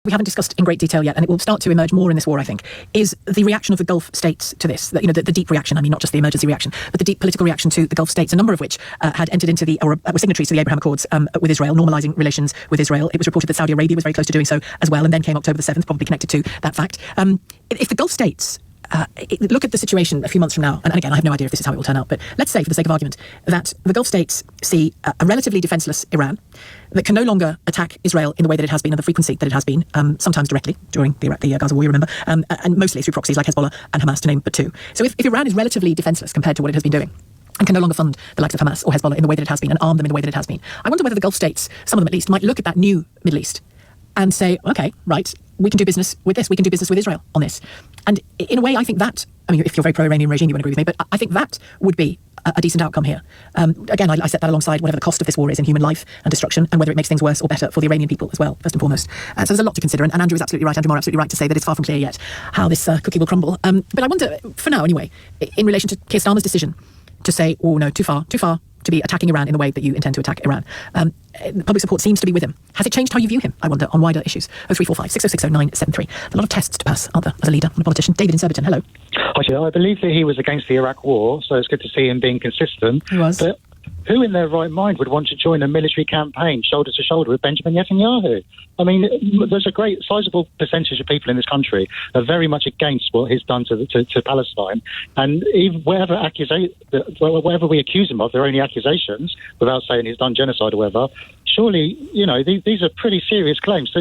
we haven't discussed in great detail yet, and it will start to emerge more in this war, I think, is the reaction of the Gulf states to this. The deep reaction, I mean, not just the emergency reaction, but the deep political reaction to the Gulf states, a number of which had entered into were signatories to the Abraham Accords with Israel, normalising relations with Israel. It was reported that Saudi Arabia was very close to doing so as well, and then came October the 7th, probably connected to that fact. If the Gulf states look at the situation a few months from now, and again, I have no idea if this is how it will turn out, but let's say, for the sake of argument, that the Gulf states see a relatively defenceless Iran that can no longer attack Israel in the way that it has been, and the frequency that it has been, sometimes directly during the Gaza war, you remember, and mostly through proxies like Hezbollah and Hamas, to name but two. So if Iran is relatively defenceless compared to what it has been doing, and can no longer fund the likes of Hamas or Hezbollah in the way that it has been, and arm them in the way that it has been, I wonder whether the Gulf states, some of them at least, might look at that new Middle East and say, okay, right, we can do business with this, we can do business with Israel on this. And in a way, I think that, I mean, if you're very pro-Iranian regime, you won't agree with me, but I think that would be a decent outcome here. Again, I set that alongside whatever the cost of this war is in human life and destruction, and whether it makes things worse or better for the Iranian people as well, first and foremost. So there's a lot to consider, and Andrew is absolutely right, Andrew Moore absolutely right to say that it's far from clear yet how this cookie will crumble. But I wonder, for now anyway, in relation to Keir Starmer's decision to say, oh no, too far to be attacking Iran in the way that you intend to attack Iran. Public support seems to be with him. Has it changed how you view him, I wonder, on wider issues? 0345 6060 973. A lot of tests to pass, aren't there, as a leader and a politician? David in Surbiton, hello. I believe that he was against the Iraq war, so it's good to see him being consistent. He was. But who in their right mind would want to join a military campaign shoulder to shoulder with Benjamin Netanyahu? I mean, there's a great sizable percentage of people in this country are very much against what he's done to Palestine. And even whatever we accuse him of, they're only accusations, without saying he's done genocide or whatever. Surely, these are pretty serious claims.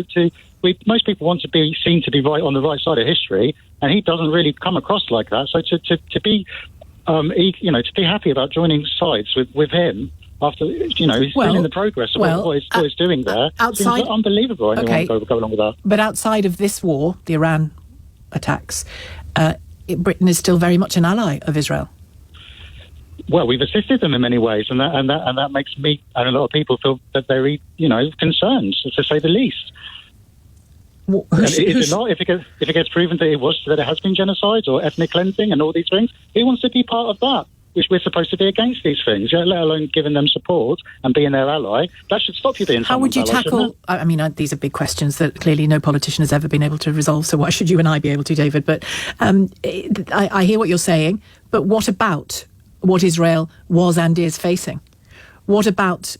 Most people want to be seen to be right on the right side of history, and he doesn't really come across like that. So to be happy about joining sides with him after, he's still in the progress of what he's doing there. Outside, seems unbelievable. Okay, go along with that. But outside of this war, the Iran attacks, Britain is still very much an ally of Israel. Well, we've assisted them in many ways, and that makes me and a lot of people feel that they're, concerned, to say the least. If it gets proven that it has been genocide or ethnic cleansing and all these things, who wants to be part of that? Which we're supposed to be against these things, let alone giving them support and being their ally. That should stop you being. How would you tackle? I mean, these are big questions that clearly no politician has ever been able to resolve. So why should you and I be able to, David? But I hear what you're saying. But what about what Israel was and is facing? What about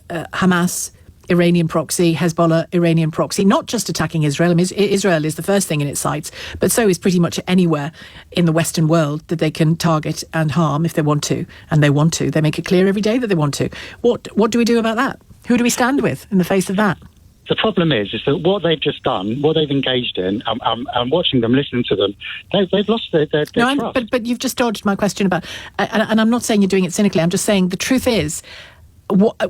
Hamas? Iranian proxy, Hezbollah, Iranian proxy, not just attacking Israel. I mean, Israel is the first thing in its sights, but so is pretty much anywhere in the Western world that they can target and harm if they want to, and they want to. They make it clear every day that they want to. What do we do about that? Who do we stand with in the face of that? The problem is that what they've just done, what they've engaged in, I'm watching them, listening to them, they've lost their trust. But you've just dodged my question about, and I'm not saying you're doing it cynically, I'm just saying the truth is,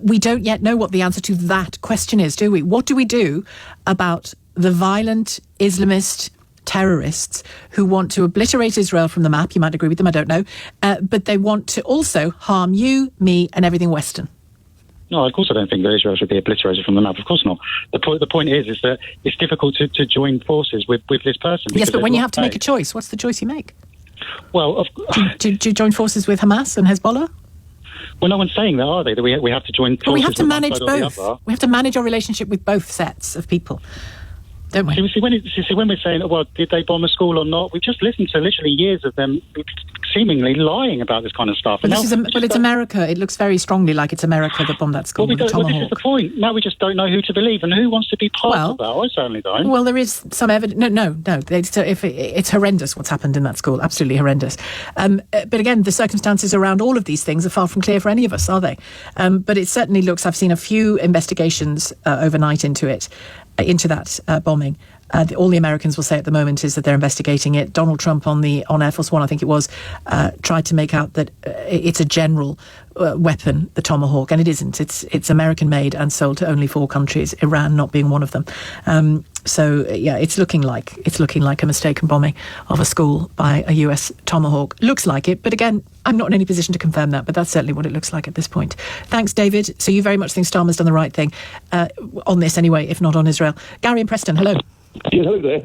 we don't yet know what the answer to that question is, do we? What do we do about the violent Islamist terrorists who want to obliterate Israel from the map? You might agree with them, I don't know. But they want to also harm you, me, and everything Western. No, of course I don't think that Israel should be obliterated from the map. Of course not. The point is that it's difficult to join forces with this person. Yes, but when you have to make a choice, what's the choice you make? Well, do you join forces with Hamas and Hezbollah? Well, no one's saying that, are they? That we have to join forces. But we have to with manage both. We have to manage our relationship with both sets of people, don't we? See, when we're saying, well, did they bomb a school or not? We've just listened to literally years of them seemingly lying about this kind of stuff. But it's America. It looks very strongly like it's America that bombed that school with a tomahawk. This is the point. Now we just don't know who to believe, and who wants to be part of that. I certainly don't. Well, there is some evidence. No. It's horrendous what's happened in that school. Absolutely horrendous. But again, the circumstances around all of these things are far from clear for any of us, are they? But it certainly looks. I've seen a few investigations overnight into that bombing. All the Americans will say at the moment is that they're investigating it. Donald Trump on Air Force One, I think it was, tried to make out that it's a general weapon, the Tomahawk, and it isn't. It's American made and sold to only 4 countries, Iran not being one of them. It's looking like a mistaken bombing of a school by a US Tomahawk. Looks like it, but again, I'm not in any position to confirm that, but that's certainly what it looks like at this point. Thanks, David. So you very much think Starmer's done the right thing on this anyway, if not on Israel. Gary in Preston, hello. Yeah, hello there.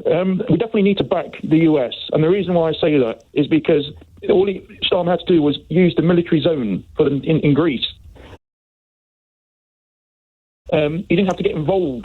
We definitely need to back the US, and the reason why I say that is because all Starmer had to do was use the military zone for them in Greece. He didn't have to get involved